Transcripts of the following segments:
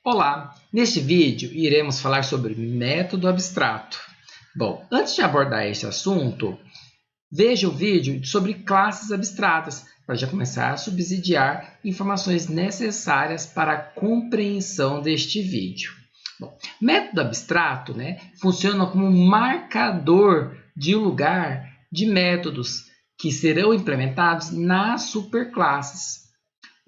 Olá, neste vídeo iremos falar sobre método abstrato. Bom, antes de abordar esse assunto, veja o vídeo sobre classes abstratas para já começar a subsidiar informações necessárias para a compreensão deste vídeo. Bom, método abstrato, funciona como um marcador de lugar de métodos que serão implementados nas superclasses.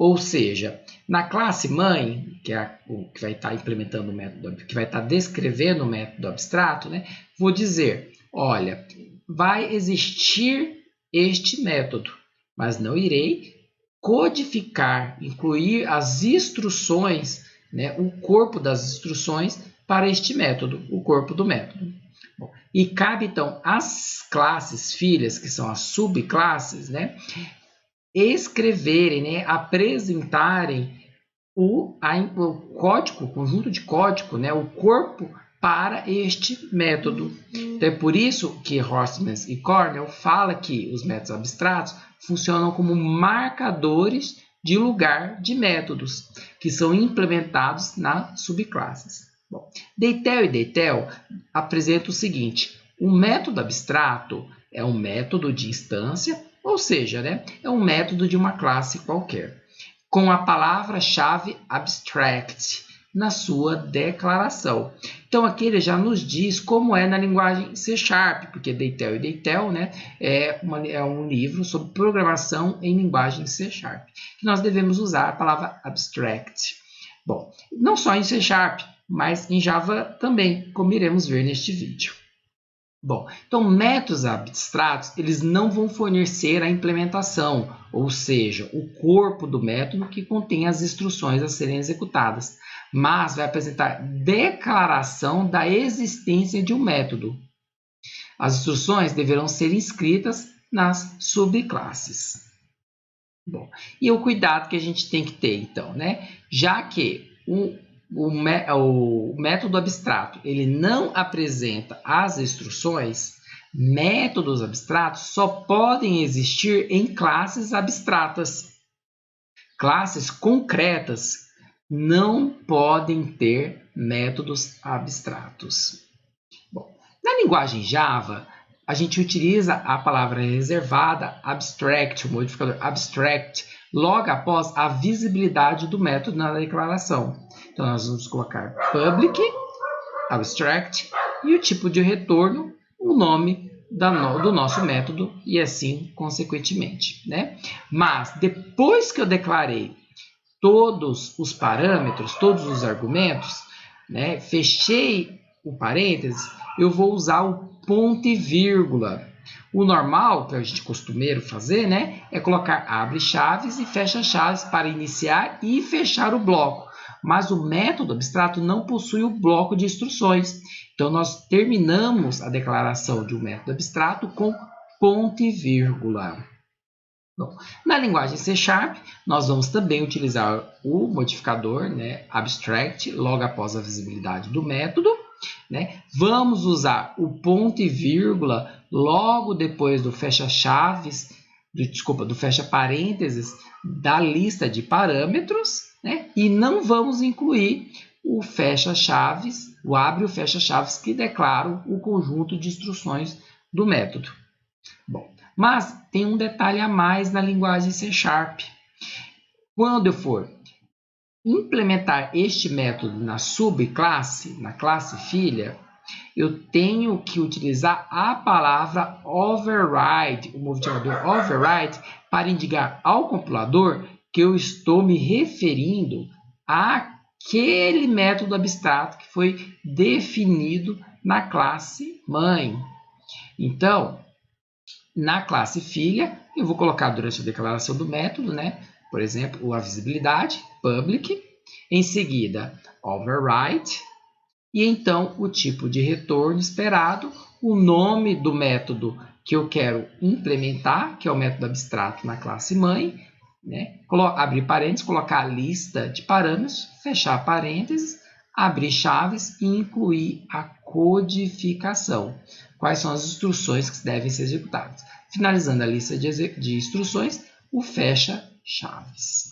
Ou seja, na classe mãe, que é o que vai estar implementando o método, que vai estar descrevendo o método abstrato, vou dizer, olha, vai existir este método, mas não irei codificar, incluir as instruções, o corpo das instruções para este método, o corpo do método. Bom, e cabe então às classes filhas, que são as subclasses, escreverem, apresentarem o código, o conjunto de código, o corpo para este método. Então, é por isso que Hoffman e Cornell fala que os métodos abstratos funcionam como marcadores de lugar de métodos que são implementados nas subclasses. Bom, Deitel e Deitel apresentam o seguinte: um método abstrato é um método de instância, ou seja, é um método de uma classe qualquer, com a palavra-chave abstract na sua declaração. Então, aqui ele já nos diz como é na linguagem C#, porque Deitel e Deitel é um livro sobre programação em linguagem C#, que nós devemos usar a palavra abstract. Bom, não só em C#, mas em Java também, como iremos ver neste vídeo. Bom, então métodos abstratos, eles não vão fornecer a implementação, ou seja, o corpo do método que contém as instruções a serem executadas, mas vai apresentar declaração da existência de um método. As instruções deverão ser inscritas nas subclasses. Bom, e o cuidado que a gente tem que ter, então, já que o método abstrato ele não apresenta as instruções, métodos abstratos só podem existir em classes abstratas. Classes concretas não podem ter métodos abstratos. Bom, na linguagem Java, a gente utiliza a palavra reservada abstract, o modificador abstract, logo após a visibilidade do método na declaração. Então, nós vamos colocar public, abstract, e o tipo de retorno, o nome do nosso método, e assim consequentemente. Mas, depois que eu declarei todos os parâmetros, todos os argumentos, fechei o parênteses, eu vou usar o ponto e vírgula. O normal, que a gente costumeiro fazer, é colocar abre chaves e fecha chaves para iniciar e fechar o bloco. Mas o método abstrato não possui o bloco de instruções. Então, nós terminamos a declaração de um método abstrato com ponto e vírgula. Bom, na linguagem C#, nós vamos também utilizar o modificador abstract logo após a visibilidade do método. Vamos usar o ponto e vírgula logo depois do fecha-chaves, do fecha-parênteses da lista de parâmetros, e não vamos incluir o fecha-chaves, o abre e o fecha-chaves que declaram o conjunto de instruções do método. Bom, mas tem um detalhe a mais na linguagem C#. Quando eu for implementar este método na subclasse, na classe filha, eu tenho que utilizar a palavra override, o modificador override, para indicar ao compilador que eu estou me referindo àquele método abstrato que foi definido na classe mãe. Então, na classe filha, eu vou colocar durante a declaração do método, por exemplo, a visibilidade, public, em seguida, override, e então o tipo de retorno esperado, o nome do método que eu quero implementar, que é o método abstrato na classe mãe, abrir parênteses, colocar a lista de parâmetros, fechar parênteses, abrir chaves e incluir a codificação. Quais são as instruções que devem ser executadas? Finalizando a lista de instruções, o fecha chaves.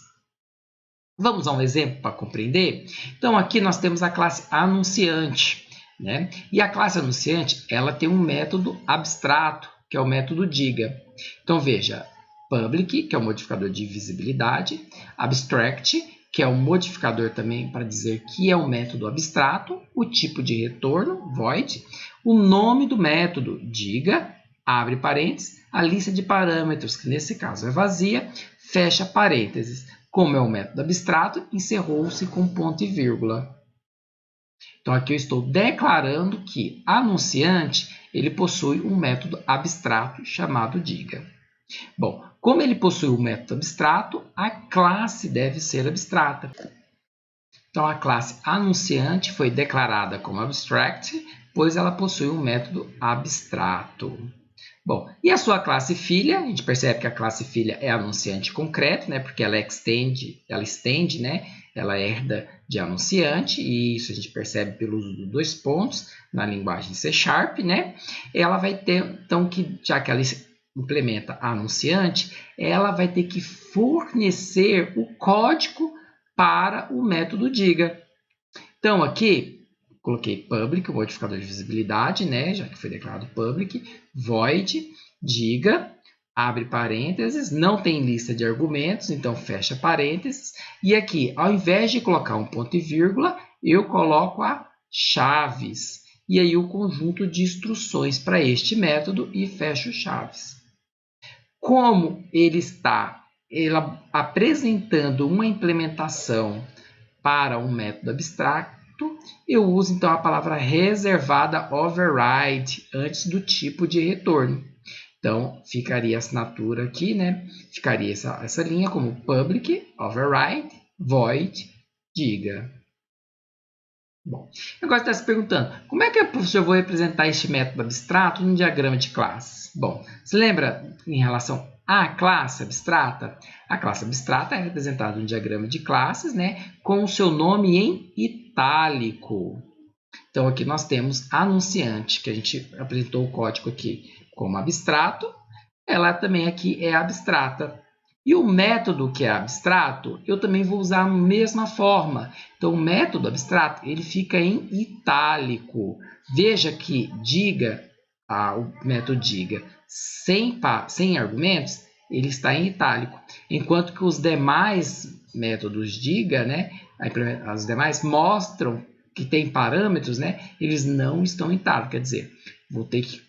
Vamos a um exemplo para compreender? Então, aqui nós temos a classe anunciante, né? E a classe anunciante, ela tem um método abstrato, que é o método diga. Então, veja, public, que é o modificador de visibilidade, abstract, que é o modificador também para dizer que é um método abstrato, o tipo de retorno, void, o nome do método, diga, abre parênteses, a lista de parâmetros, que nesse caso é vazia, fecha parênteses. Como é um método abstrato, encerrou-se com ponto e vírgula. Então, aqui eu estou declarando que anunciante ele possui um método abstrato chamado diga. Bom, como ele possui um método abstrato, a classe deve ser abstrata. Então, a classe anunciante foi declarada como abstract, pois ela possui um método abstrato. Bom, e a sua classe filha? A gente percebe que a classe filha é anunciante concreto, né? Porque ela estende, né? Ela herda de anunciante, e isso a gente percebe pelo uso dos dois pontos na linguagem C#, né? Ela vai ter, então, já que ela implementa a anunciante, ela vai ter que fornecer o código para o método diga. Então, aqui, coloquei public, o modificador de visibilidade, né? Já que foi declarado public, void, diga, abre parênteses, não tem lista de argumentos, então fecha parênteses. E aqui, ao invés de colocar um ponto e vírgula, eu coloco a chaves. E aí o conjunto de instruções para este método e fecho chaves. Como ele está apresentando uma implementação para um método abstrato, eu uso então a palavra reservada override antes do tipo de retorno. Então, ficaria a assinatura aqui, né? Ficaria essa linha como public, override, void, diga. Bom, agora você está se perguntando, como é que eu vou representar este método abstrato em um diagrama de classes? Bom, você lembra em relação à classe abstrata? A classe abstrata é representada em um diagrama de classes, né, com o seu nome em itálico. Então, aqui nós temos anunciante, que a gente apresentou o código aqui como abstrato. Ela também aqui é abstrata. E o método que é abstrato, eu também vou usar a mesma forma. Então, o método abstrato, ele fica em itálico. Veja que diga, o método diga, sem argumentos, ele está em itálico. Enquanto que os demais métodos diga, né, os demais mostram que tem parâmetros, né, eles não estão em itálico. Quer dizer, vou ter que,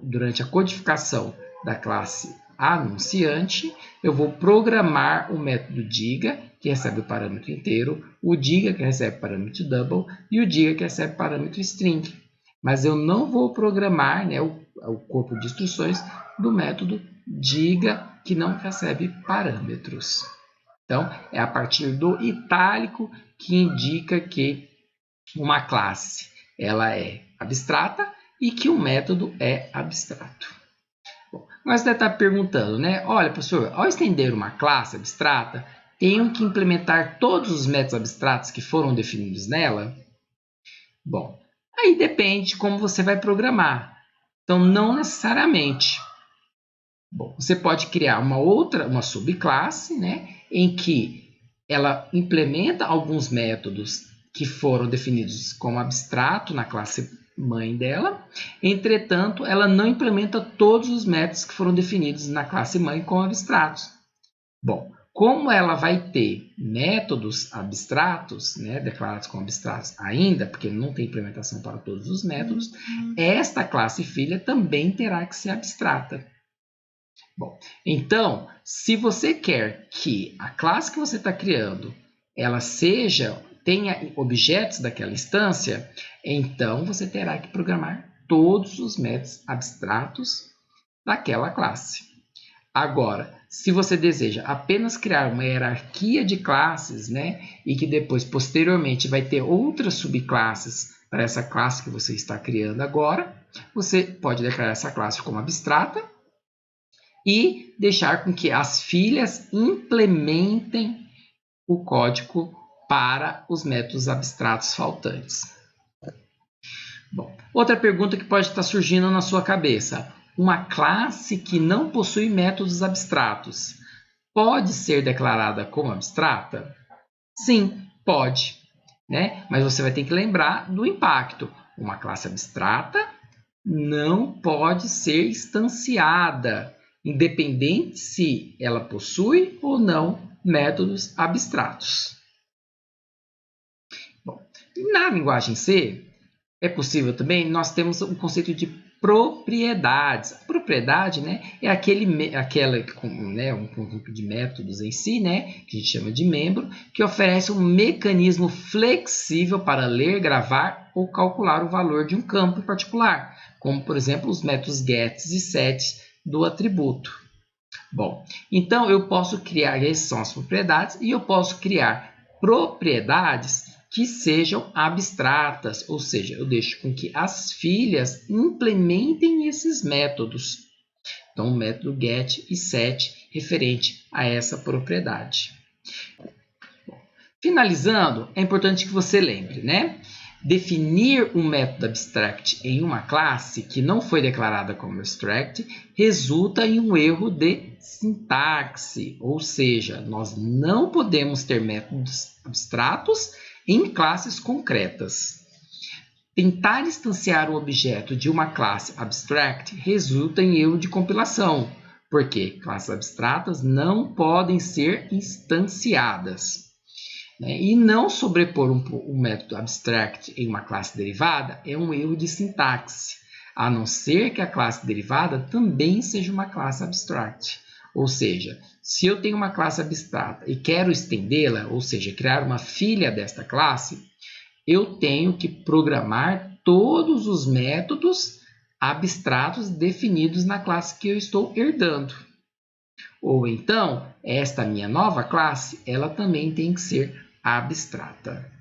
durante a codificação da classe anunciante, eu vou programar o método diga, que recebe o parâmetro inteiro, o diga, que recebe o parâmetro double, e o diga, que recebe o parâmetro string. Mas eu não vou programar, né, o corpo de instruções do método diga, que não recebe parâmetros. Então, é a partir do itálico que indica que uma classe ela é abstrata e que o método é abstrato. Bom, mas você está perguntando, né? Olha, professor, ao estender uma classe abstrata, tenho que implementar todos os métodos abstratos que foram definidos nela? Bom, aí depende de como você vai programar. Então, não necessariamente. Bom, você pode criar uma subclasse, né, em que ela implementa alguns métodos que foram definidos como abstrato na classe mãe dela. Entretanto, ela não implementa todos os métodos que foram definidos na classe mãe como abstratos. Bom, como ela vai ter métodos abstratos, né, declarados como abstratos ainda, porque não tem implementação para todos os métodos, esta classe filha também terá que ser abstrata. Bom, então, se você quer que a classe que você está criando ela tenha objetos daquela instância, então você terá que programar todos os métodos abstratos daquela classe. Agora, se você deseja apenas criar uma hierarquia de classes, né, e que depois, posteriormente, vai ter outras subclasses para essa classe que você está criando agora, você pode declarar essa classe como abstrata e deixar com que as filhas implementem o código para os métodos abstratos faltantes. Bom, outra pergunta que pode estar surgindo na sua cabeça. Uma classe que não possui métodos abstratos pode ser declarada como abstrata? Sim, pode, né? Mas você vai ter que lembrar do impacto. Uma classe abstrata não pode ser instanciada, independente se ela possui ou não métodos abstratos. Bom, na linguagem C, é possível também, nós temos o conceito de propriedades. A propriedade, né, é um conjunto de métodos em si, né, que a gente chama de membro, que oferece um mecanismo flexível para ler, gravar ou calcular o valor de um campo em particular, como, por exemplo, os métodos gets e sets do atributo. Bom, então eu posso criar, essas são as propriedades, e eu posso criar propriedades que sejam abstratas, ou seja, eu deixo com que as filhas implementem esses métodos. Então, o método get e set referente a essa propriedade. Finalizando, é importante que você lembre, né? Definir um método abstract em uma classe que não foi declarada como abstract resulta em um erro de sintaxe, ou seja, nós não podemos ter métodos abstratos em classes concretas. Tentar instanciar um objeto de uma classe abstract resulta em erro de compilação, porque classes abstratas não podem ser instanciadas. E não sobrepor um método abstract em uma classe derivada é um erro de sintaxe, a não ser que a classe derivada também seja uma classe abstract. Ou seja, se eu tenho uma classe abstrata e quero estendê-la, ou seja, criar uma filha desta classe, eu tenho que programar todos os métodos abstratos definidos na classe que eu estou herdando. Ou então, esta minha nova classe, ela também tem que ser abstrata.